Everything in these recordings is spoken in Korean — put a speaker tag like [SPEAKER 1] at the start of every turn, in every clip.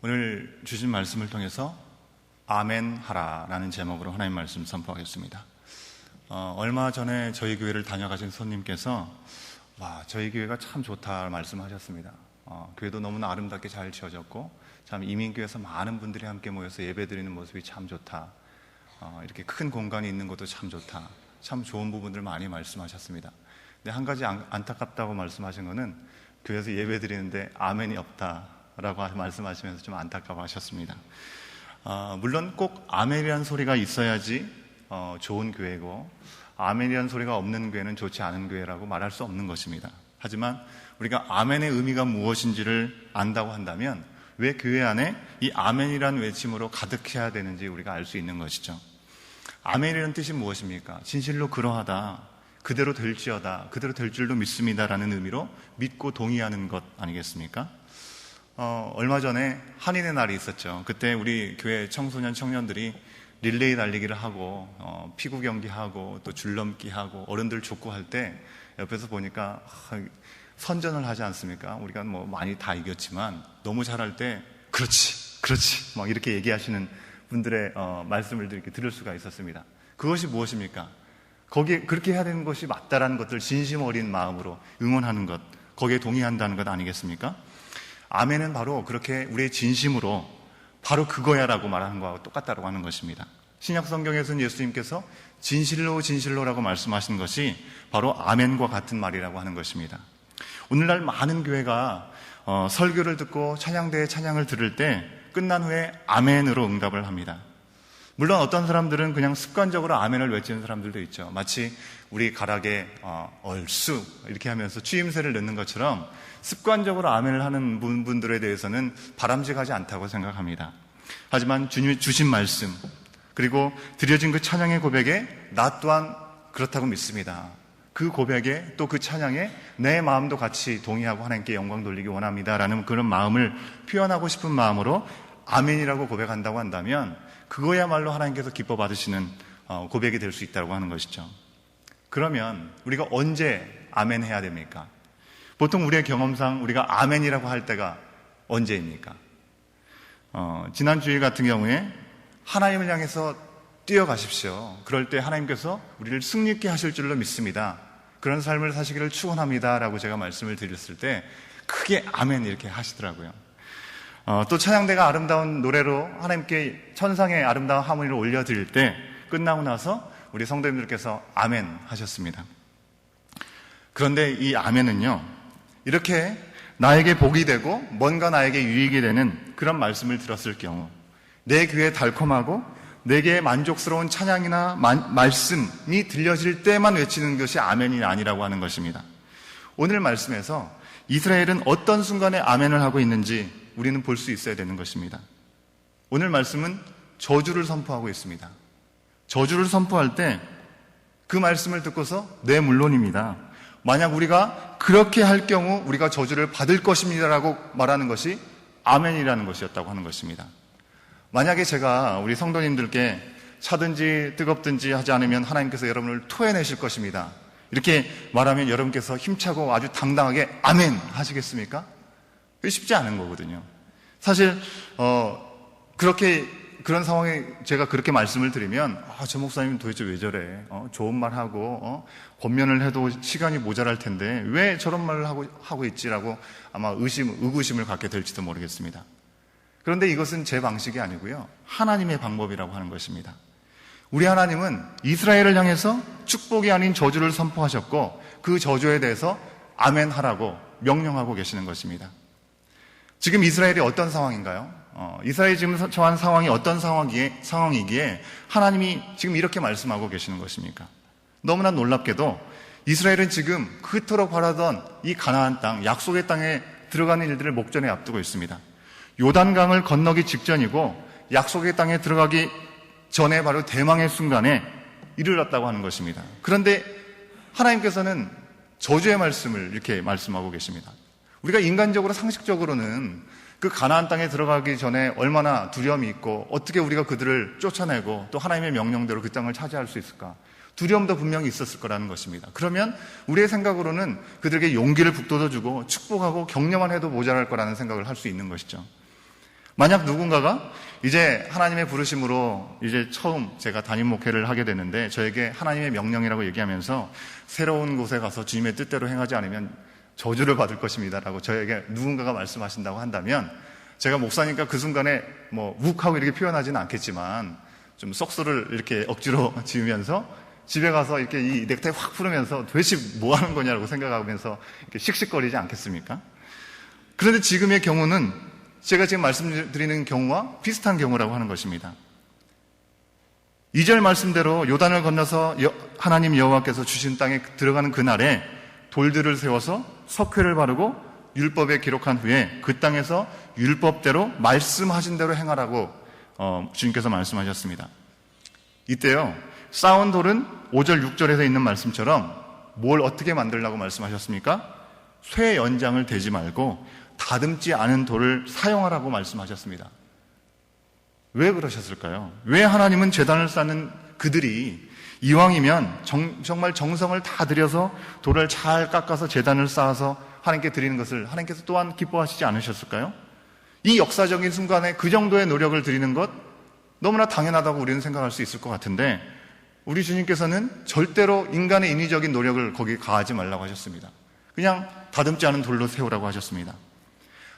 [SPEAKER 1] 오늘 주신 말씀을 통해서 아멘 하라라는 제목으로 하나님 말씀 선포하겠습니다. 얼마 전에 저희 교회를 다녀가신 손님께서 저희 교회가 참 좋다 말씀하셨습니다. 교회도 너무나 아름답게 잘 지어졌고 참 이민교회에서 많은 분들이 함께 모여서 예배드리는 모습이 참 좋다. 이렇게 큰 공간이 있는 것도 참 좋다. 참 좋은 부분들 많이 말씀하셨습니다. 근데 한 가지 안타깝다고 말씀하신 거는 교회에서 예배드리는데 아멘이 없다라고 말씀하시면서 좀 안타까워 하셨습니다. 물론 꼭 아멘이라는 소리가 있어야지 좋은 교회고 아멘이라는 소리가 없는 교회는 좋지 않은 교회라고 말할 수 없는 것입니다. 하지만 우리가 아멘의 의미가 무엇인지를 안다고 한다면 왜 교회 안에 이 아멘이라는 외침으로 가득해야 되는지 우리가 알 수 있는 것이죠. 아멘이라는 뜻이 무엇입니까? 진실로 그러하다, 그대로 될지어다, 그대로 될 줄로 믿습니다 라는 의미로 믿고 동의하는 것 아니겠습니까? 얼마 전에 한인의 날이 있었죠. 그때 우리 교회 청소년 청년들이 릴레이 달리기를 하고 피구 경기하고 또 줄넘기 하고 어른들 족구할 때 옆에서 보니까 선전을 하지 않습니까? 우리가 뭐 많이 다 이겼지만 너무 잘할 때 그렇지 막 이렇게 얘기하시는 분들의 말씀을 이렇게 들을 수가 있었습니다. 그것이 무엇입니까? 거기에 그렇게 해야 되는 것이 맞다라는 것들 진심 어린 마음으로 응원하는 것, 거기에 동의한다는 것 아니겠습니까? 아멘은 바로 그렇게 우리의 진심으로 바로 그거야라고 말하는 것과 똑같다고 하는 것입니다. 신약 성경에서는 예수님께서 진실로라고 말씀하신 것이 바로 아멘과 같은 말이라고 하는 것입니다. 오늘날 많은 교회가 설교를 듣고 찬양대의 찬양을 들을 때 끝난 후에 아멘으로 응답을 합니다. 물론 어떤 사람들은 그냥 습관적으로 아멘을 외치는 사람들도 있죠. 마치 우리 가락에 얼쑤 이렇게 하면서 추임새를 넣는 것처럼 습관적으로 아멘을 하는 분들에 대해서는 바람직하지 않다고 생각합니다. 하지만 주님이 주신 말씀 그리고 드려진 그 찬양의 고백에 나 또한 그렇다고 믿습니다. 그 고백에 또 그 찬양에 내 마음도 같이 동의하고 하나님께 영광 돌리기 원합니다 라는 그런 마음을 표현하고 싶은 마음으로 아멘이라고 고백한다고 한다면 그거야말로 하나님께서 기뻐 받으시는 고백이 될 수 있다고 하는 것이죠. 그러면 우리가 언제 아멘 해야 됩니까? 보통 우리의 경험상 우리가 아멘이라고 할 때가 언제입니까? 지난 주일 같은 경우에 하나님을 향해서 뛰어가십시오. 그럴 때 하나님께서 우리를 승리 있게 하실 줄로 믿습니다. 그런 삶을 사시기를 축원합니다 라고 제가 말씀을 드렸을 때 크게 아멘 이렇게 하시더라고요. 또 찬양대가 아름다운 노래로 하나님께 천상의 아름다운 하모니를 올려드릴 때 끝나고 나서 우리 성도님들께서 아멘 하셨습니다. 그런데 이 아멘은요, 이렇게 나에게 복이 되고 뭔가 나에게 유익이 되는 그런 말씀을 들었을 경우 내 귀에 달콤하고 내게 만족스러운 찬양이나 말씀이 들려질 때만 외치는 것이 아멘이 아니라고 하는 것입니다. 오늘 말씀에서 이스라엘은 어떤 순간에 아멘을 하고 있는지 우리는 볼 수 있어야 되는 것입니다. 오늘 말씀은 저주를 선포하고 있습니다. 저주를 선포할 때 그 말씀을 듣고서 네 물론입니다. 만약 우리가 그렇게 할 경우 우리가 저주를 받을 것입니다라고 말하는 것이 아멘이라는 것이었다고 하는 것입니다. 만약에 제가 우리 성도님들께 차든지 뜨겁든지 하지 않으면 하나님께서 여러분을 토해내실 것입니다 이렇게 말하면 여러분께서 힘차고 아주 당당하게 아멘 하시겠습니까? 그게 쉽지 않은 거거든요. 사실 그런 상황에 제가 그렇게 말씀을 드리면 저 목사님 도대체 왜 저래? 좋은 말 하고 권면을 해도 시간이 모자랄 텐데 왜 저런 말을 하고 있지라고 아마 의구심을 갖게 될지도 모르겠습니다. 그런데 이것은 제 방식이 아니고요, 하나님의 방법이라고 하는 것입니다. 우리 하나님은 이스라엘을 향해서 축복이 아닌 저주를 선포하셨고 그 저주에 대해서 아멘 하라고 명령하고 계시는 것입니다. 지금 이스라엘이 어떤 상황인가요? 이스라엘이 지금 처한 상황이 어떤 상황이기에 하나님이 지금 이렇게 말씀하고 계시는 것입니까? 너무나 놀랍게도 이스라엘은 지금 그토록 바라던 이 가나안 땅, 약속의 땅에 들어가는 일들을 목전에 앞두고 있습니다. 요단강을 건너기 직전이고 약속의 땅에 들어가기 전에 바로 대망의 순간에 이르렀다고 하는 것입니다. 그런데 하나님께서는 저주의 말씀을 이렇게 말씀하고 계십니다. 우리가 인간적으로 상식적으로는 그 가나안 땅에 들어가기 전에 얼마나 두려움이 있고 어떻게 우리가 그들을 쫓아내고 또 하나님의 명령대로 그 땅을 차지할 수 있을까? 두려움도 분명히 있었을 거라는 것입니다. 그러면 우리의 생각으로는 그들에게 용기를 북돋아주고 축복하고 격려만 해도 모자랄 거라는 생각을 할 수 있는 것이죠. 만약 누군가가 이제 하나님의 부르심으로 이제 처음 제가 담임 목회를 하게 됐는데 저에게 하나님의 명령이라고 얘기하면서 새로운 곳에 가서 주님의 뜻대로 행하지 않으면 저주를 받을 것입니다라고 저에게 누군가가 말씀하신다고 한다면 제가 목사니까 그 순간에 욱 하고 이렇게 표현하지는 않겠지만 좀 속수를 이렇게 억지로 지으면서 집에 가서 이렇게 이 넥타이 확 풀으면서 도대체 뭐 하는 거냐고 생각하면서 이렇게 씩씩거리지 않겠습니까? 그런데 지금의 경우는 제가 지금 말씀드리는 경우와 비슷한 경우라고 하는 것입니다. 2절 말씀대로 요단을 건너서 하나님 여호와께서 주신 땅에 들어가는 그날에 돌들을 세워서 석회를 바르고 율법에 기록한 후에 그 땅에서 율법대로 말씀하신 대로 행하라고 주님께서 말씀하셨습니다. 이때요, 쌓은 돌은 5절 6절에서 있는 말씀처럼 뭘 어떻게 만들라고 말씀하셨습니까? 쇠 연장을 대지 말고 다듬지 않은 돌을 사용하라고 말씀하셨습니다. 왜 그러셨을까요? 왜 하나님은 제단을 쌓는 그들이 이왕이면 정말 정성을 다 들여서 돌을 잘 깎아서 제단을 쌓아서 하나님께 드리는 것을 하나님께서 또한 기뻐하시지 않으셨을까요? 이 역사적인 순간에 그 정도의 노력을 드리는 것 너무나 당연하다고 우리는 생각할 수 있을 것 같은데 우리 주님께서는 절대로 인간의 인위적인 노력을 거기에 가하지 말라고 하셨습니다. 그냥 다듬지 않은 돌로 세우라고 하셨습니다.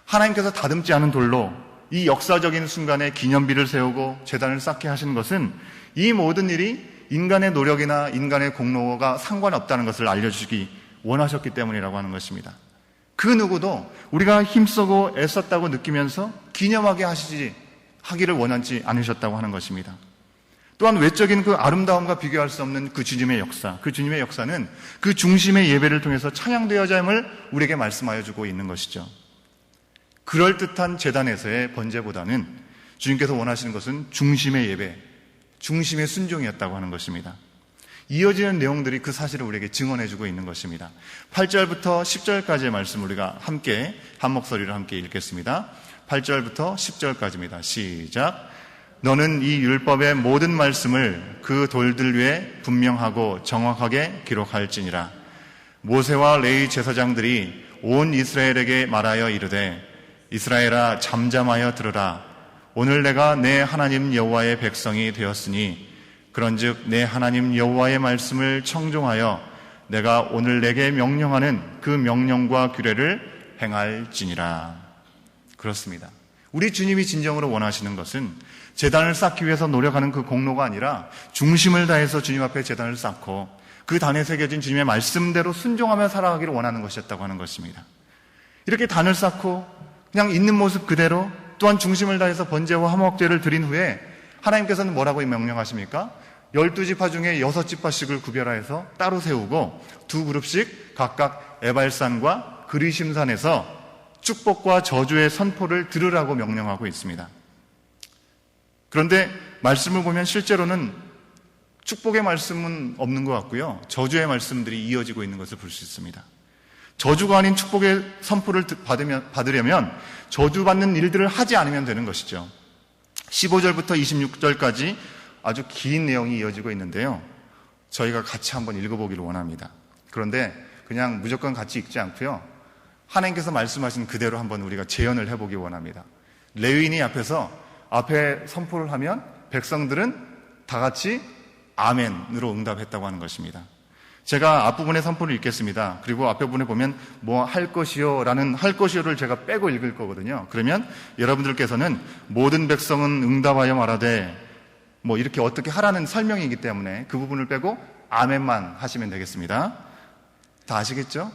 [SPEAKER 1] 하나님께서 다듬지 않은 돌로 이 역사적인 순간에 기념비를 세우고 제단을 쌓게 하시는 것은 이 모든 일이 인간의 노력이나 인간의 공로가 상관없다는 것을 알려주시기 원하셨기 때문이라고 하는 것입니다. 그 누구도 우리가 힘쓰고 애썼다고 느끼면서 기념하게 하기를 원하지 않으셨다고 하는 것입니다. 또한 외적인 그 아름다움과 비교할 수 없는 그 주님의 역사, 그 주님의 역사는 그 중심의 예배를 통해서 찬양되어야 함을 우리에게 말씀하여 주고 있는 것이죠. 그럴듯한 제단에서의 번제보다는 주님께서 원하시는 것은 중심의 예배, 중심의 순종이었다고 하는 것입니다. 이어지는 내용들이 그 사실을 우리에게 증언해주고 있는 것입니다. 8절부터 10절까지의 말씀 우리가 함께 한 목소리로 함께 읽겠습니다. 8절부터 10절까지입니다. 시작. 너는 이 율법의 모든 말씀을 그 돌들 위에 분명하고 정확하게 기록할지니라. 모세와 레위 제사장들이 온 이스라엘에게 말하여 이르되 이스라엘아 잠잠하여 들으라. 오늘 내가 내 하나님 여호와의 백성이 되었으니 그런즉 내 하나님 여호와의 말씀을 청종하여 내가 오늘 내게 명령하는 그 명령과 규례를 행할지니라. 그렇습니다. 우리 주님이 진정으로 원하시는 것은 제단을 쌓기 위해서 노력하는 그 공로가 아니라 중심을 다해서 주님 앞에 제단을 쌓고 그 단에 새겨진 주님의 말씀대로 순종하며 살아가기를 원하는 것이었다고 하는 것입니다. 이렇게 단을 쌓고 그냥 있는 모습 그대로 또한 중심을 다해서 번제와 화목제를 드린 후에 하나님께서는 뭐라고 명령하십니까? 12지파 중에 6지파씩을 구별하여서 따로 세우고 2그룹씩 각각 에발산과 그리심산에서 축복과 저주의 선포를 들으라고 명령하고 있습니다. 그런데 말씀을 보면 실제로는 축복의 말씀은 없는 것 같고요. 저주의 말씀들이 이어지고 있는 것을 볼 수 있습니다. 저주가 아닌 축복의 선포를 받으려면 저주받는 일들을 하지 않으면 되는 것이죠. 15절부터 26절까지 아주 긴 내용이 이어지고 있는데요. 저희가 같이 한번 읽어보기를 원합니다. 그런데 그냥 무조건 같이 읽지 않고요. 하나님께서 말씀하신 그대로 한번 우리가 재현을 해보기 원합니다. 레위인이 앞에 선포를 하면 백성들은 다 같이 아멘으로 응답했다고 하는 것입니다. 제가 앞부분의 선포를 읽겠습니다. 그리고 앞에 부분에 보면 뭐 할 것이요 라는 할 것이요를 제가 빼고 읽을 거거든요. 그러면 여러분들께서는 모든 백성은 응답하여 말하되 뭐 이렇게 어떻게 하라는 설명이기 때문에 그 부분을 빼고 아멘만 하시면 되겠습니다. 다 아시겠죠?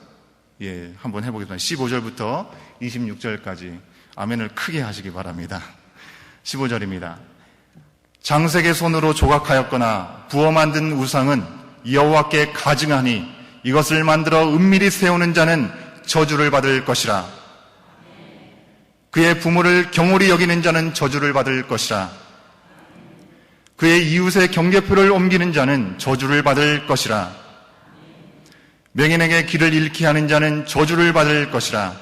[SPEAKER 1] 예, 한번 해보겠습니다. 15절부터 26절까지 아멘을 크게 하시기 바랍니다. 15절입니다. 장색의 손으로 조각하였거나 부어 만든 우상은 여호와께 가증하니 이것을 만들어 은밀히 세우는 자는 저주를 받을 것이라. 그의 부모를 경홀히 여기는 자는 저주를 받을 것이라. 그의 이웃의 경계표를 옮기는 자는 저주를 받을 것이라. 맹인에게 길을 잃게 하는 자는 저주를 받을 것이라.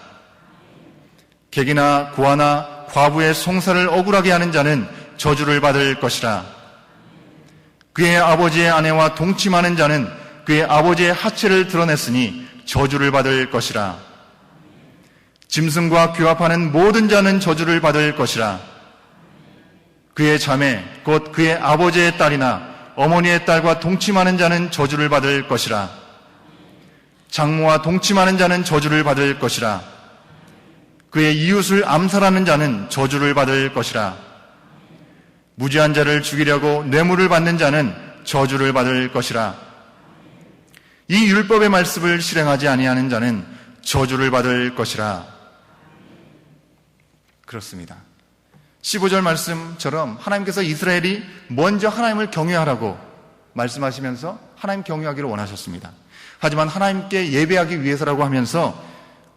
[SPEAKER 1] 객이나 고아나 과부의 송사를 억울하게 하는 자는 저주를 받을 것이라. 그의 아버지의 아내와 동침하는 자는 그의 아버지의 하체를 드러냈으니 저주를 받을 것이라. 짐승과 규합하는 모든 자는 저주를 받을 것이라. 그의 자매 곧 그의 아버지의 딸이나 어머니의 딸과 동침하는 자는 저주를 받을 것이라. 장모와 동침하는 자는 저주를 받을 것이라. 그의 이웃을 암살하는 자는 저주를 받을 것이라. 무지한 자를 죽이려고 뇌물을 받는 자는 저주를 받을 것이라. 이 율법의 말씀을 실행하지 아니하는 자는 저주를 받을 것이라. 그렇습니다. 15절 말씀처럼 하나님께서 이스라엘이 먼저 하나님을 경외하라고 말씀하시면서 하나님 경외하기를 원하셨습니다. 하지만 하나님께 예배하기 위해서라고 하면서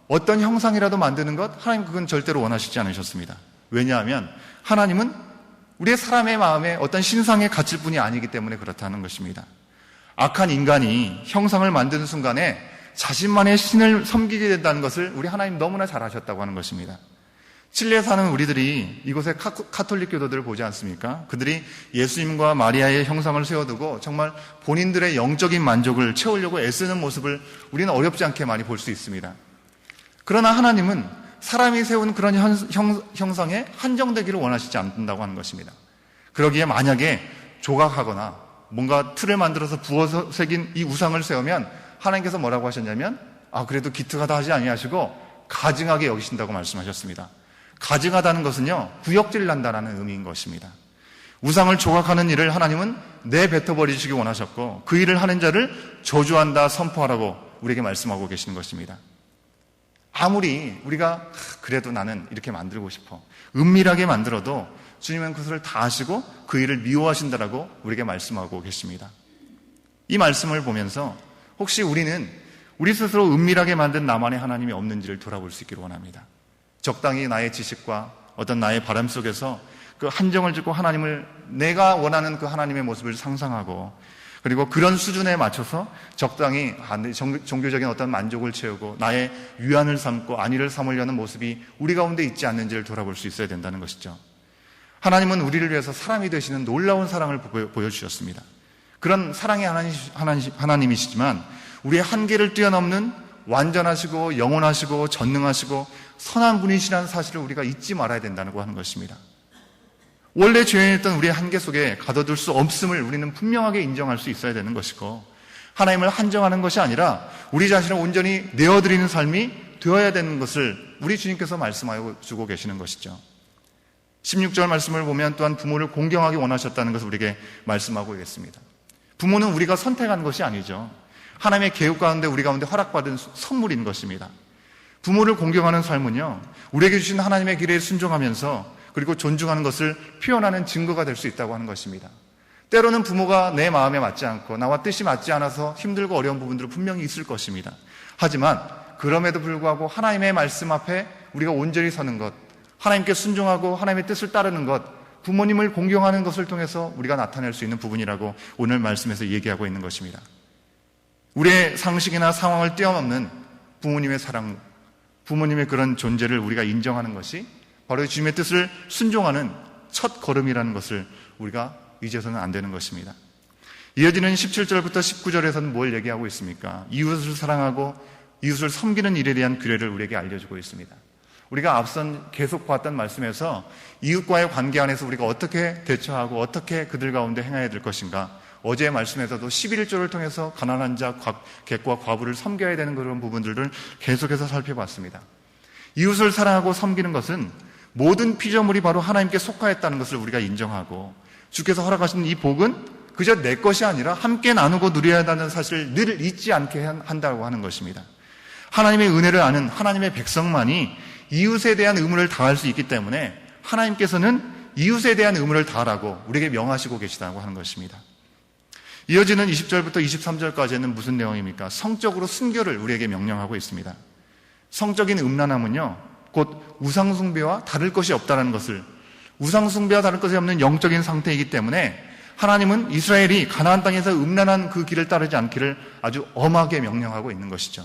[SPEAKER 1] 어떤 형상이라도 만드는 것, 하나님 그건 절대로 원하시지 않으셨습니다. 왜냐하면 하나님은 우리의 사람의 마음에 어떤 신상에 갇힐 뿐이 아니기 때문에 그렇다는 것입니다. 악한 인간이 형상을 만드는 순간에 자신만의 신을 섬기게 된다는 것을 우리 하나님 너무나 잘 아셨다고 하는 것입니다. 칠레에 사는 우리들이 이곳의 카톨릭 교도들을 보지 않습니까? 그들이 예수님과 마리아의 형상을 세워두고 정말 본인들의 영적인 만족을 채우려고 애쓰는 모습을 우리는 어렵지 않게 많이 볼 수 있습니다. 그러나 하나님은 사람이 세운 그런 형상에 한정되기를 원하시지 않는다고 하는 것입니다. 그러기에 만약에 조각하거나 뭔가 틀을 만들어서 부어서 새긴 이 우상을 세우면 하나님께서 뭐라고 하셨냐면 그래도 기특하다 하지 아니하시고 가증하게 여기신다고 말씀하셨습니다. 가증하다는 것은요, 구역질 난다라는 의미인 것입니다. 우상을 조각하는 일을 하나님은 내뱉어버리시기 원하셨고 그 일을 하는 자를 저주한다 선포하라고 우리에게 말씀하고 계시는 것입니다. 아무리 우리가 그래도 나는 이렇게 만들고 싶어 은밀하게 만들어도 주님은 그것을 다 아시고 그 일을 미워하신다라고 우리에게 말씀하고 계십니다. 이 말씀을 보면서 혹시 우리는 우리 스스로 은밀하게 만든 나만의 하나님이 없는지를 돌아볼 수 있기를 원합니다. 적당히 나의 지식과 어떤 나의 바람 속에서 그 한정을 짓고 하나님을 내가 원하는 그 하나님의 모습을 상상하고 그리고 그런 수준에 맞춰서 적당히 종교적인 어떤 만족을 채우고 나의 위안을 삼고 안위를 삼으려는 모습이 우리 가운데 있지 않는지를 돌아볼 수 있어야 된다는 것이죠. 하나님은 우리를 위해서 사람이 되시는 놀라운 사랑을 보여주셨습니다. 그런 사랑의 하나님이시지만 우리의 한계를 뛰어넘는 완전하시고 영원하시고 전능하시고 선한 분이시라는 사실을 우리가 잊지 말아야 된다고 하는 것입니다. 원래 죄인이었던 우리의 한계 속에 가둬둘 수 없음을 우리는 분명하게 인정할 수 있어야 되는 것이고 하나님을 한정하는 것이 아니라 우리 자신을 온전히 내어드리는 삶이 되어야 되는 것을 우리 주님께서 말씀하여 주고 계시는 것이죠. 16절 말씀을 보면 또한 부모를 공경하기 원하셨다는 것을 우리에게 말씀하고 있습니다. 부모는 우리가 선택한 것이 아니죠. 하나님의 계획 가운데 우리 가운데 허락받은 선물인 것입니다. 부모를 공경하는 삶은요, 우리에게 주신 하나님의 길에 순종하면서 그리고 존중하는 것을 표현하는 증거가 될 수 있다고 하는 것입니다. 때로는 부모가 내 마음에 맞지 않고 나와 뜻이 맞지 않아서 힘들고 어려운 부분들은 분명히 있을 것입니다. 하지만 그럼에도 불구하고 하나님의 말씀 앞에 우리가 온전히 서는 것, 하나님께 순종하고 하나님의 뜻을 따르는 것, 부모님을 공경하는 것을 통해서 우리가 나타낼 수 있는 부분이라고 오늘 말씀에서 얘기하고 있는 것입니다. 우리의 상식이나 상황을 뛰어넘는 부모님의 사랑, 부모님의 그런 존재를 우리가 인정하는 것이 바로 주님의 뜻을 순종하는 첫 걸음이라는 것을 우리가 잊어서는 안 되는 것입니다. 이어지는 17절부터 19절에서는 뭘 얘기하고 있습니까? 이웃을 사랑하고 이웃을 섬기는 일에 대한 규례를 우리에게 알려주고 있습니다. 우리가 앞선 계속 봤던 말씀에서 이웃과의 관계 안에서 우리가 어떻게 대처하고 어떻게 그들 가운데 행해야 될 것인가, 어제의 말씀에서도 11조를 통해서 가난한 자, 객과 과부를 섬겨야 되는 그런 부분들을 계속해서 살펴봤습니다. 이웃을 사랑하고 섬기는 것은 모든 피조물이 바로 하나님께 속하였다는 것을 우리가 인정하고 주께서 허락하신 이 복은 그저 내 것이 아니라 함께 나누고 누려야 한다는 사실을 늘 잊지 않게 한다고 하는 것입니다. 하나님의 은혜를 아는 하나님의 백성만이 이웃에 대한 의무를 다할 수 있기 때문에 하나님께서는 이웃에 대한 의무를 다하라고 우리에게 명하시고 계시다고 하는 것입니다. 이어지는 20절부터 23절까지는 무슨 내용입니까? 성적으로 순교를 우리에게 명령하고 있습니다. 성적인 음란함은요, 곧 우상숭배와 다를 것이 없다는 것을, 우상숭배와 다를 것이 없는 영적인 상태이기 때문에 하나님은 이스라엘이 가나안 땅에서 음란한 그 길을 따르지 않기를 아주 엄하게 명령하고 있는 것이죠.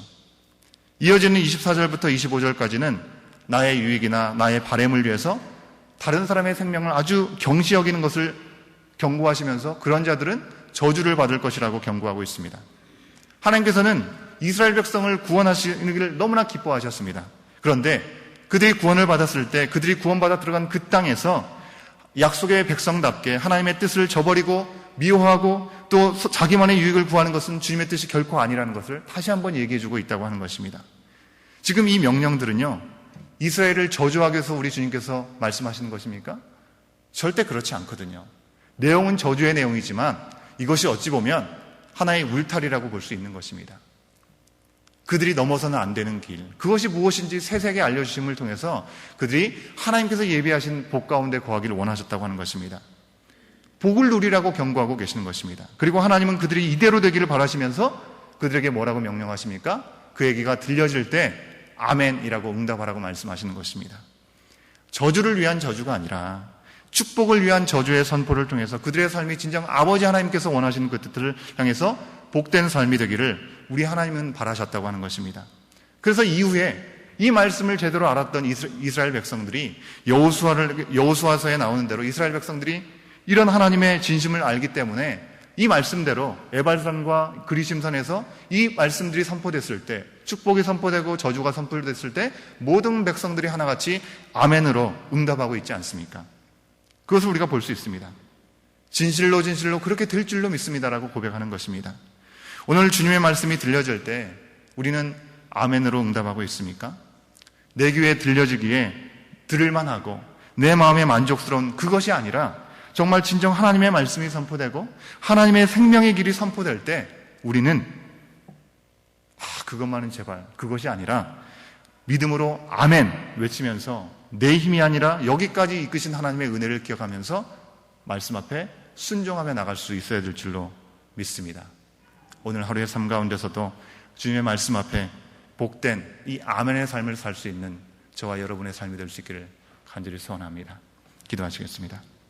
[SPEAKER 1] 이어지는 24절부터 25절까지는 나의 유익이나 나의 바램을 위해서 다른 사람의 생명을 아주 경시 여기는 것을 경고하시면서 그런 자들은 저주를 받을 것이라고 경고하고 있습니다. 하나님께서는 이스라엘 백성을 구원하시기를 너무나 기뻐하셨습니다. 그런데 그들이 구원을 받았을 때 그들이 구원받아 들어간 그 땅에서 약속의 백성답게 하나님의 뜻을 저버리고 미워하고 또 자기만의 유익을 구하는 것은 주님의 뜻이 결코 아니라는 것을 다시 한번 얘기해주고 있다고 하는 것입니다. 지금 이 명령들은요, 이스라엘을 저주하기 위해서 우리 주님께서 말씀하시는 것입니까? 절대 그렇지 않거든요. 내용은 저주의 내용이지만 이것이 어찌 보면 하나의 울타리라고 볼 수 있는 것입니다. 그들이 넘어서는 안 되는 길, 그것이 무엇인지 세세하게 알려주심을 통해서 그들이 하나님께서 예비하신 복 가운데 거하기를 원하셨다고 하는 것입니다. 복을 누리라고 경고하고 계시는 것입니다. 그리고 하나님은 그들이 이대로 되기를 바라시면서 그들에게 뭐라고 명령하십니까? 그 얘기가 들려질 때 아멘이라고 응답하라고 말씀하시는 것입니다. 저주를 위한 저주가 아니라 축복을 위한 저주의 선포를 통해서 그들의 삶이 진정 아버지 하나님께서 원하시는 그 뜻들을 향해서 복된 삶이 되기를 우리 하나님은 바라셨다고 하는 것입니다. 그래서 이후에 이 말씀을 제대로 알았던 이스라엘 백성들이 여호수아서에 나오는 대로 이스라엘 백성들이 이런 하나님의 진심을 알기 때문에 이 말씀대로 에발산과 그리심산에서 이 말씀들이 선포됐을 때, 축복이 선포되고 저주가 선포됐을 때 모든 백성들이 하나같이 아멘으로 응답하고 있지 않습니까? 그것을 우리가 볼 수 있습니다. 진실로 진실로 그렇게 될 줄로 믿습니다라고 고백하는 것입니다. 오늘 주님의 말씀이 들려질 때 우리는 아멘으로 응답하고 있습니까? 내 귀에 들려지기에 들을만 하고 내 마음에 만족스러운 그것이 아니라 정말 진정 하나님의 말씀이 선포되고 하나님의 생명의 길이 선포될 때 우리는 그것만은 제발, 그것이 아니라 믿음으로 아멘 외치면서 내 힘이 아니라 여기까지 이끄신 하나님의 은혜를 기억하면서 말씀 앞에 순종하며 나갈 수 있어야 될 줄로 믿습니다. 오늘 하루의 삶 가운데서도 주님의 말씀 앞에 복된 이 아멘의 삶을 살 수 있는 저와 여러분의 삶이 될 수 있기를 간절히 소원합니다. 기도하시겠습니다.